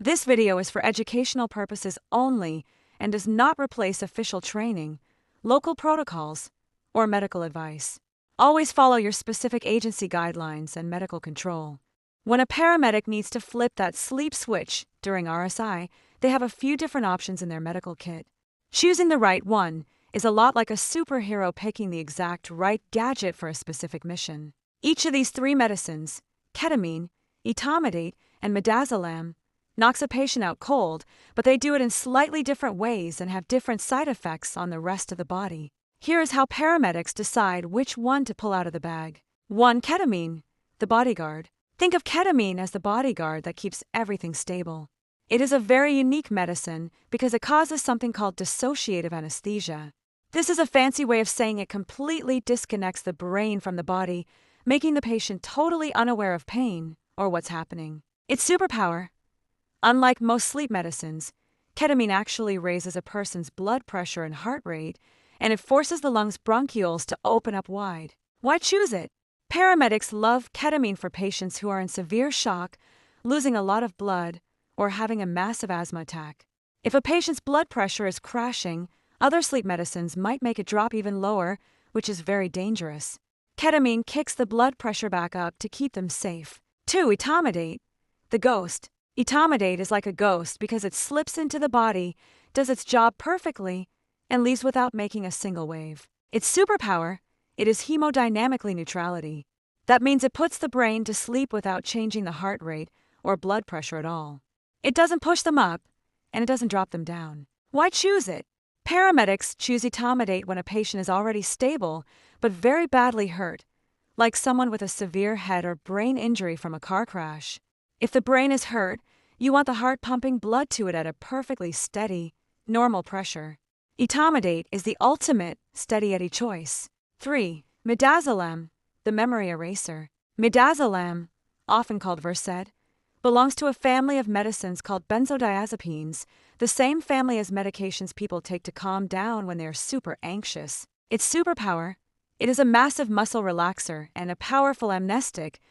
This video is for educational purposes only and does not replace official training, local protocols, or medical advice. Always follow your specific agency guidelines and medical control. When a paramedic needs to flip that sleep switch during RSI, they have a few different options in their medical kit. Choosing the right one is a lot like a superhero picking the exact right gadget for a specific mission. Each of these three medicines, ketamine, Etomidate, and Midazolam, knocks a patient out cold, but they do it in slightly different ways and have different side effects on the rest of the body. Here is how paramedics decide which one to pull out of the bag. 1. Ketamine, the bodyguard. Think of ketamine as the bodyguard that keeps everything stable. It is a very unique medicine because it causes something called dissociative anesthesia. This is a fancy way of saying it completely disconnects the brain from the body, making the patient totally unaware of pain or what's happening. Its superpower: unlike most sleep medicines, ketamine actually raises a person's blood pressure and heart rate, and it forces the lungs' bronchioles to open up wide. Why choose it? Paramedics love ketamine for patients who are in severe shock, losing a lot of blood, or having a massive asthma attack. If a patient's blood pressure is crashing, other sleep medicines might make it drop even lower, which is very dangerous. Ketamine kicks the blood pressure back up to keep them safe. 2. Etomidate, the ghost. Etomidate is like a ghost because it slips into the body, does its job perfectly, and leaves without making a single wave. Its superpower: it is hemodynamically neutrality. That means it puts the brain to sleep without changing the heart rate or blood pressure at all. It doesn't push them up, and it doesn't drop them down. Why choose it? Paramedics choose Etomidate when a patient is already stable but very badly hurt, like someone with a severe head or brain injury from a car crash. If the brain is hurt, you want the heart pumping blood to it at a perfectly steady, normal pressure. Etomidate is the ultimate steady-eddy choice. 3. Midazolam, the memory eraser. Midazolam, often called Versed, belongs to a family of medicines called benzodiazepines, the same family as medications people take to calm down when they are super anxious. Its superpower: it is a massive muscle relaxer and a powerful amnestic,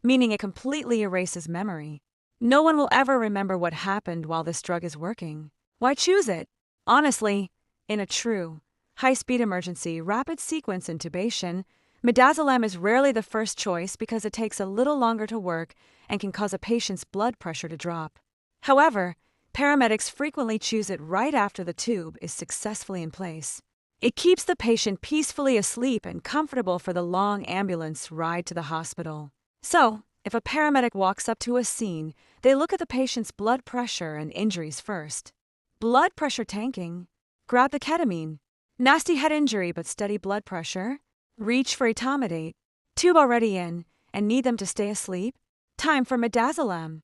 meaning it completely erases memory. No one will ever remember what happened while this drug is working. Why choose it? Honestly, in a true, high-speed emergency rapid sequence intubation, Midazolam is rarely the first choice because it takes a little longer to work and can cause a patient's blood pressure to drop. However, paramedics frequently choose it right after the tube is successfully in place. It keeps the patient peacefully asleep and comfortable for the long ambulance ride to the hospital. So, if a paramedic walks up to a scene, they look at the patient's blood pressure and injuries first. Blood pressure tanking? Grab the ketamine. Nasty head injury but steady blood pressure? Reach for Etomidate. Tube already in and need them to stay asleep? Time for Midazolam.